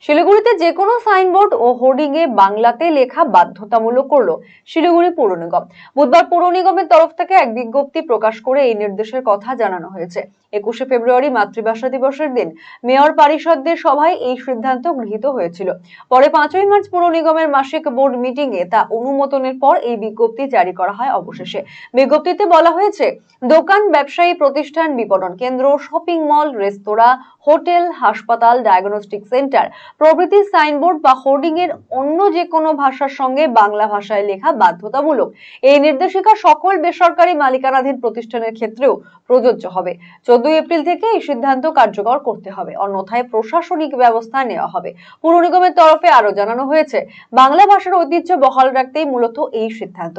শিলিগুড়িতে যে কোনো সাইনবোর্ড ও হোর্ডিং এ বাংলাতে লেখা বাধ্যতামূলক করলো শিলিগুড়ি পৌর নিগম। বুধবার পৌর নিগমের তরফ থেকে এক বিজ্ঞপ্তি প্রকাশ করে এই নির্দেশের কথা জানানো হয়েছে। 21শে ফেব্রুয়ারি মাতৃভাষা দিবসের দিন মেয়র পরিষদদের সভায় এই সিদ্ধান্ত গৃহীত হয়েছিল। পরে 5ই মার্চ পৌর নিগমের মাসিক বোর্ড মিটিং এ তা অনুমোদনের পর এই বিজ্ঞপ্তি জারি করা হয়। অবশেষে বিজ্ঞপ্তিতে বলা হয়েছে, দোকান, ব্যবসায়ী প্রতিষ্ঠান, বিপণন কেন্দ্র, শপিং মল, রেস্তোরাঁ, হোটেল, হাসপাতাল, ডায়াগনস্টিক সেন্টার প্রভৃতি সাইনবোর্ড বা হোর্ডিং এর অন্য যে কোনো ভাষার সঙ্গে বাংলা ভাষায় লেখা বাধ্যতামূলক। এই নির্দেশিকা সকল বেসরকারি মালিকানাধীন প্রতিষ্ঠানের ক্ষেত্রেও প্রযোজ্য হবে। 14 এপ্রিল থেকে এই সিদ্ধান্ত কার্যকর করতে হবে, অন্যথায় প্রশাসনিক ব্যবস্থা নেওয়া হবে। পৌর নিগমের তরফে আরো জানানো হয়েছে, বাংলা ভাষার ঐতিহ্য বহাল রাখতেই মূলত এই সিদ্ধান্ত।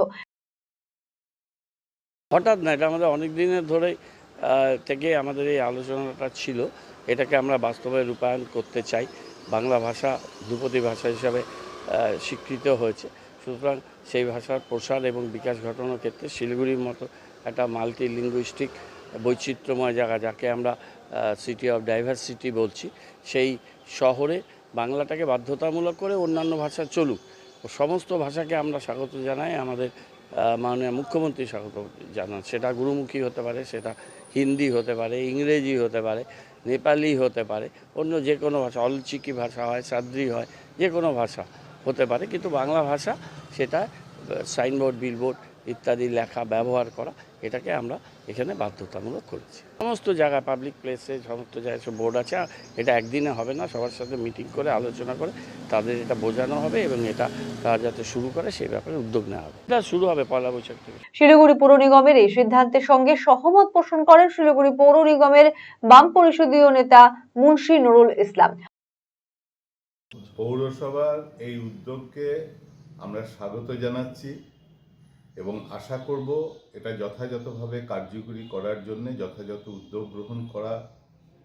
হঠাৎ না, এটা আমাদের অনেক দিনের ধরে থেকে আমাদের এই আলোচনাটা ছিল। এটাকে আমরা বাস্তবে রূপায়ণ করতে চাই। বাংলা ভাষা ধ্রুপদী ভাষা হিসাবে স্বীকৃত হয়েছে। সুতরাং সেই ভাষার প্রসার এবং বিকাশ ঘটানোর ক্ষেত্রে শিলিগুড়ির মতো একটা মাল্টি লিঙ্গুইস্টিক বৈচিত্র্যময় জায়গা, যাকে আমরা সিটি অফ ডাইভার্সিটি বলছি, সেই শহরে বাংলাটাকে বাধ্যতামূলক করে অন্যান্য ভাষা চলুক। সমস্ত ভাষাকে আমরা স্বাগত জানাই। আমাদের মাননীয় মুখ্যমন্ত্রী স্বাগত জানান। সেটা গুরুমুখী হতে পারে, সেটা হিন্দি হতে পারে, ইংরেজি হতে পারে, নেপালি হতে পারে, অন্য যে কোনো ভাষা, অলচিকি ভাষা হয়, সাদ্রি হয়, যে কোনো ভাষা হতে পারে। কিন্তু বাংলা ভাষা, সেটা সাইনবোর্ড, বিলবোর্ড ইত্যাদি লেখা ব্যবহার করা, এটাকে আমরা এখানে বাধ্যতামূলক করেছি। সমস্ত জায়গায়, পাবলিক প্লেসে, সমস্ত জায়গায় সব বোর্ড আছে। এটা একদিনে হবে না, সবার সাথে মিটিং করে আলোচনা করে তাদের এটা বোঝানো হবে এবং এটা তারা যাতে শুরু করে সেই ব্যাপারে উদ্যোগ নেওয়া হবে। এটা শুরু হবে পয়লা বৈশাখ থেকে। শিলিগুড়ি পৌর নিগমের এই সিদ্ধান্তের সঙ্গে সহমত পোষণ করেন শিলিগুড়ি পৌর নিগমের বাম পরিষদীয় নেতা মুন্সি নুরুল ইসলাম। পৌরসভার এই উদ্যোগকে আমরা স্বাগত জানাচ্ছি এবং আশা করব এটা যথাযথভাবে কার্যকরী করার জন্য যথাযথ উদ্যোগ গ্রহণ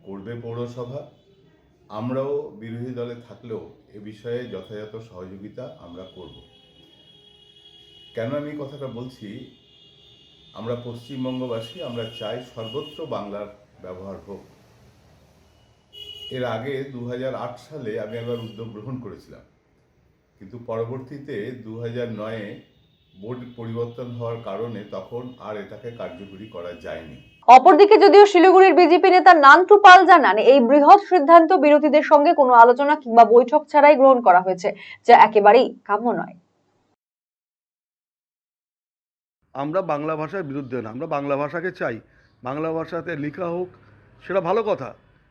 করবে পৌরসভা। আমরাও বিরোধী দলে থাকলেও এ বিষয়ে যথাযথ সহযোগিতা আমরা করব। কেন আমি কথাটা বলছি, আমরা পশ্চিমবঙ্গবাসী, আমরা চাই সর্বত্র বাংলার ব্যবহার হোক। এর আগে 2008 সালে আমি একবার উদ্যোগ গ্রহণ করেছিলাম, কিন্তু পরবর্তীতে 2009-এ বোর্ড পরিবর্তন হওয়ার কারণে তখন আর এটাকে কার্যকরী করা যায়নি। অপরদিকে যদিও শিলিগুড়ির বিজেপি নেতা নান্টু পাল জানান, এই বৃহৎ সিদ্ধান্ত বিরোধীদের সঙ্গে কোনো আলোচনা কিংবা বৈঠক ছাড়াই গ্রহণ করা হয়েছে, যা একেবারেই কাম্য নয়। আমরা বাংলা ভাষার বিরুদ্ধে না, আমরা বাংলা ভাষাকে চাই। বাংলা ভাষাতে লেখা হোক, সেটা ভালো কথা,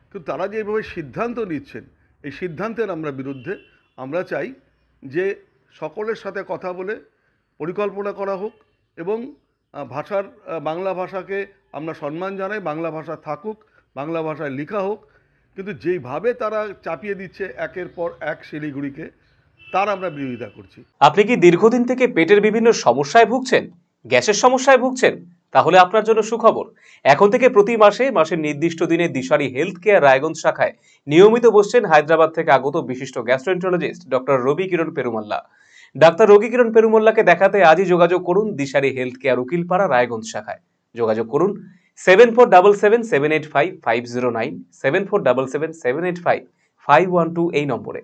কিন্তু তারা যে এইভাবে সিদ্ধান্ত নিচ্ছেন, এই সিদ্ধান্তের আমরা বিরুদ্ধে। আমরা চাই যে সকলের সাথে কথা বলে পরিকল্পনা করা হোক এবং বাংলা ভাষাকে আমরা সম্মান জানাই, বাংলা ভাষা থাকুক, বাংলা ভাষায় লেখা হোক। কিন্তু যেইভাবে তারা চাপিয়ে দিচ্ছে একের পর এক শিলিগুড়িকে, তার আমরা বিরোধিতা করছি। আপনি কি দীর্ঘদিন থেকে পেটের বিভিন্ন সমস্যায় ভুগছেন, গ্যাসের সমস্যায় ভুগছেন? তাহলে আপনার জন্য সুখবর। এখন থেকে প্রতি মাসের নির্দিষ্ট দিনে দিশারি হেলথ কেয়ার রায়গঞ্জ শাখায় নিয়মিত বসছেন হায়দ্রাবাদ থেকে আগত বিশিষ্ট গ্যাস্ট্রোএন্টারোলজিস্ট ডক্টর রবি কিরণ পেরুমাল্লা। ডাক্তার রবি কিরণ পেরুমাল্লাকে দেখাতে আজই যোগাযোগ করুন দিশারি হেলথ কেয়ার উকিলপাড়া রায়গঞ্জ শাখায়। যোগাযোগ করুন 7477785509, 7477785512 এই নম্বরে।